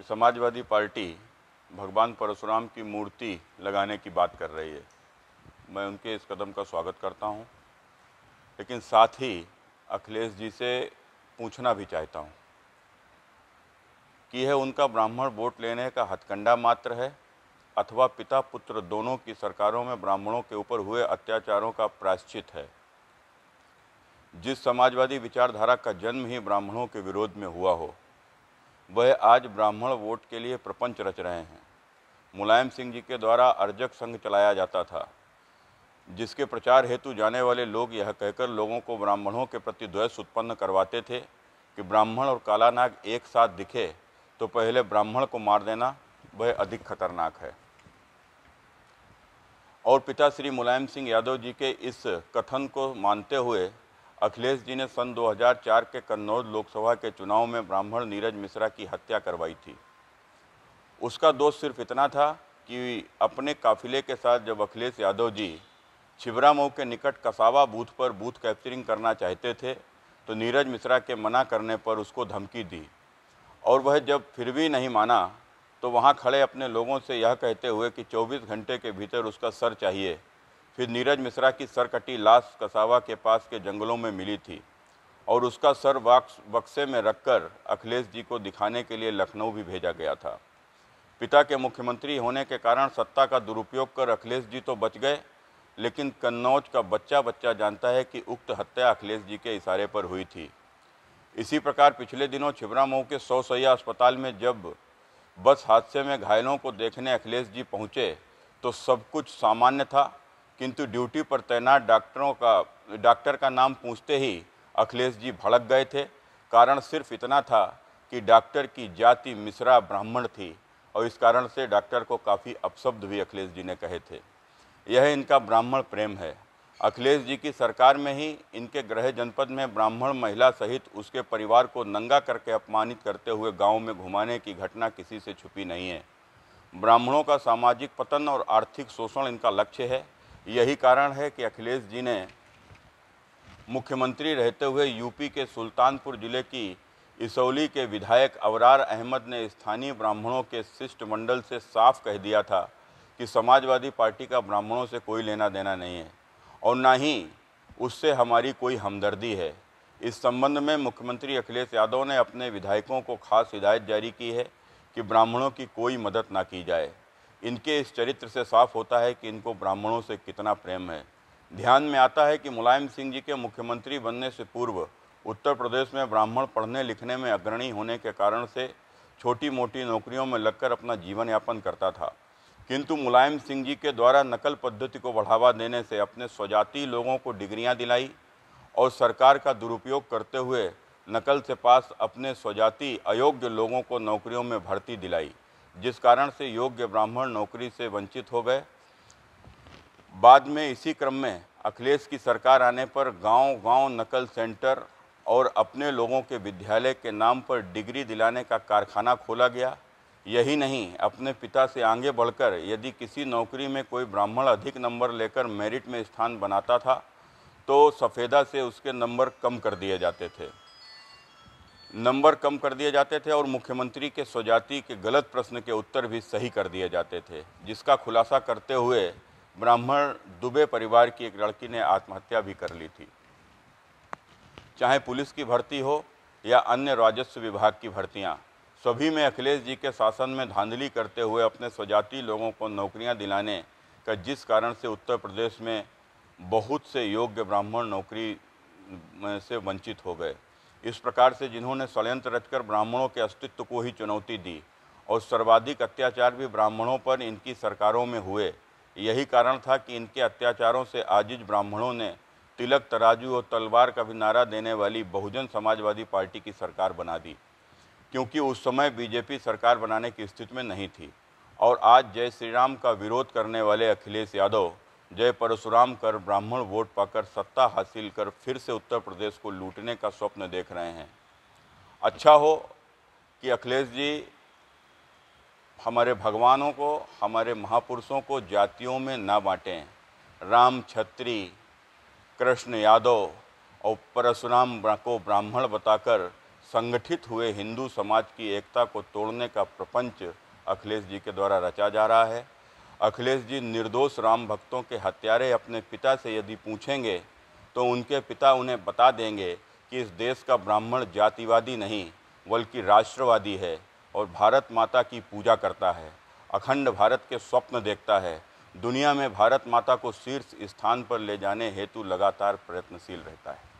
Samajwadi party भगवान परशुराम की मूर्ति लगाने की बात कर रही है। मैं उनके इस कदम का स्वागत करता हूं, लेकिन साथ ही अखिलेश जी से पूछना भी चाहता हूं कि यह उनका ब्राह्मण वोट लेने का हथकंडा मात्र है अथवा पिता पुत्र दोनों की सरकारों में ब्राह्मणों के ऊपर हुए अत्याचारों का प्रायश्चित है। जिस समाजवादी विचारधारा का जन्म ही ब्राह्मणों के विरोध में हुआ हो, वह आज ब्राह्मण वोट के लिए प्रपंच रच रहे हैं। मुलायम सिंह जी के द्वारा अर्जक संघ चलाया जाता था, जिसके प्रचार हेतु जाने वाले लोग यह कहकर लोगों को ब्राह्मणों के प्रति द्वेष उत्पन्न करवाते थे कि ब्राह्मण और काला नाग एक साथ दिखे तो पहले ब्राह्मण को मार देना वह अधिक खतरनाक है। और पिता श्री मुलायम सिंह यादव जी के इस कथन को मानते हुए अखिलेश जी ने सन 2004 के कन्नौज लोकसभा के चुनाव में ब्राह्मण नीरज मिश्रा की हत्या करवाई थी। उसका दोष सिर्फ इतना था कि अपने काफिले के साथ जब अखिलेश यादव जी छिबरामऊ के निकट कसावा बूथ पर बूथ कैप्चरिंग करना चाहते थे तो नीरज मिश्रा के मना करने पर उसको धमकी दी, और वह जब फिर भी नहीं माना तो वहां खड़े अपने लोगों से यह कहते हुए कि 24 घंटे के भीतर उसका सर चाहिए। फिर नीरज मिश्रा की सर कटी लाश कसावा के पास के जंगलों में मिली थी और उसका सर बक्से में रखकर अखिलेश जी को दिखाने के लिए लखनऊ भी भेजा गया था। पिता के मुख्यमंत्री होने के कारण सत्ता का दुरुपयोग कर अखिलेश जी तो बच गए, लेकिन कन्नौज का बच्चा बच्चा जानता है कि उक्त हत्या अखिलेश जी के इशारे पर हुई थी। इसी प्रकार पिछले दिनों छिबरामऊ के 100 शैय्या अस्पताल में जब बस हादसे में घायलों को देखने अखिलेश जी पहुंचे तो सब कुछ सामान्य था, किंतु ड्यूटी पर तैनात डॉक्टर का नाम पूछते ही अखिलेश जी भड़क गए थे। कारण सिर्फ इतना था कि डॉक्टर की जाति मिश्रा ब्राह्मण थी और इस कारण से डॉक्टर को काफ़ी अपशब्द भी अखिलेश जी ने कहे थे। यह इनका ब्राह्मण प्रेम है। अखिलेश जी की सरकार में ही इनके गृह जनपद में ब्राह्मण महिला सहित उसके परिवार को नंगा करके अपमानित करते हुए गांव में घुमाने की घटना किसी से छुपी नहीं है। ब्राह्मणों का सामाजिक पतन और आर्थिक शोषण इनका लक्ष्य है। यही कारण है कि अखिलेश जी ने मुख्यमंत्री रहते हुए यूपी के सुल्तानपुर जिले की इसौली के विधायक अबरार अहमद ने स्थानीय ब्राह्मणों के शिष्टमंडल से साफ कह दिया था कि समाजवादी पार्टी का ब्राह्मणों से कोई लेना देना नहीं है और ना ही उससे हमारी कोई हमदर्दी है। इस संबंध में मुख्यमंत्री अखिलेश यादव ने अपने विधायकों को खास हिदायत जारी की है कि ब्राह्मणों की कोई मदद ना की जाए। इनके इस चरित्र से साफ होता है कि इनको ब्राह्मणों से कितना प्रेम है। ध्यान में आता है कि मुलायम सिंह जी के मुख्यमंत्री बनने से पूर्व उत्तर प्रदेश में ब्राह्मण पढ़ने लिखने में अग्रणी होने के कारण से छोटी मोटी नौकरियों में लगकर अपना जीवन यापन करता था, किंतु मुलायम सिंह जी के द्वारा नकल पद्धति को बढ़ावा देने से अपने स्वजातीय लोगों को डिग्रियां दिलाई और सरकार का दुरुपयोग करते हुए नकल से पास अपने स्वजातीय अयोग्य लोगों को नौकरियों में भर्ती दिलाई, जिस कारण से योग्य ब्राह्मण नौकरी से वंचित हो गए। बाद में इसी क्रम में अखिलेश की सरकार आने पर गांव-गांव नकल सेंटर और अपने लोगों के विद्यालय के नाम पर डिग्री दिलाने का कारखाना खोला गया। यही नहीं, अपने पिता से आगे बढ़कर यदि किसी नौकरी में कोई ब्राह्मण अधिक नंबर लेकर मेरिट में स्थान बनाता था तो सफ़ेदा से उसके नंबर कम कर दिए जाते थे और मुख्यमंत्री के स्वजाति के गलत प्रश्न के उत्तर भी सही कर दिए जाते थे, जिसका खुलासा करते हुए ब्राह्मण दुबे परिवार की एक लड़की ने आत्महत्या भी कर ली थी। चाहे पुलिस की भर्ती हो या अन्य राजस्व विभाग की भर्तियां, सभी में अखिलेश जी के शासन में धांधली करते हुए अपने स्वजातीय लोगों को नौकरियां दिलाने का, जिस कारण से उत्तर प्रदेश में बहुत से योग्य ब्राह्मण नौकरी से वंचित हो गए। इस प्रकार से जिन्होंने षड्यंत्र रचकर ब्राह्मणों के अस्तित्व को ही चुनौती दी और सर्वाधिक अत्याचार भी ब्राह्मणों पर इनकी सरकारों में हुए। यही कारण था कि इनके अत्याचारों से आजिज ब्राह्मणों ने तिलक तराजू और तलवार का भी नारा देने वाली बहुजन समाजवादी पार्टी की सरकार बना दी, क्योंकि उस समय बीजेपी सरकार बनाने की स्थिति में नहीं थी। और आज जय श्री राम का विरोध करने वाले अखिलेश यादव जय परशुराम कर ब्राह्मण वोट पाकर सत्ता हासिल कर फिर से उत्तर प्रदेश को लूटने का स्वप्न देख रहे हैं। अच्छा हो कि अखिलेश जी हमारे भगवानों को, हमारे महापुरुषों को जातियों में ना बांटें। राम क्षत्रिय, कृष्ण यादव और परशुराम को ब्राह्मण बताकर संगठित हुए हिंदू समाज की एकता को तोड़ने का प्रपंच अखिलेश जी के द्वारा रचा जा रहा है। अखिलेश जी निर्दोष राम भक्तों के हत्यारे अपने पिता से यदि पूछेंगे तो उनके पिता उन्हें बता देंगे कि इस देश का ब्राह्मण जातिवादी नहीं बल्कि राष्ट्रवादी है और भारत माता की पूजा करता है, अखंड भारत के स्वप्न देखता है, दुनिया में भारत माता को शीर्ष स्थान पर ले जाने हेतु लगातार प्रयत्नशील रहता है।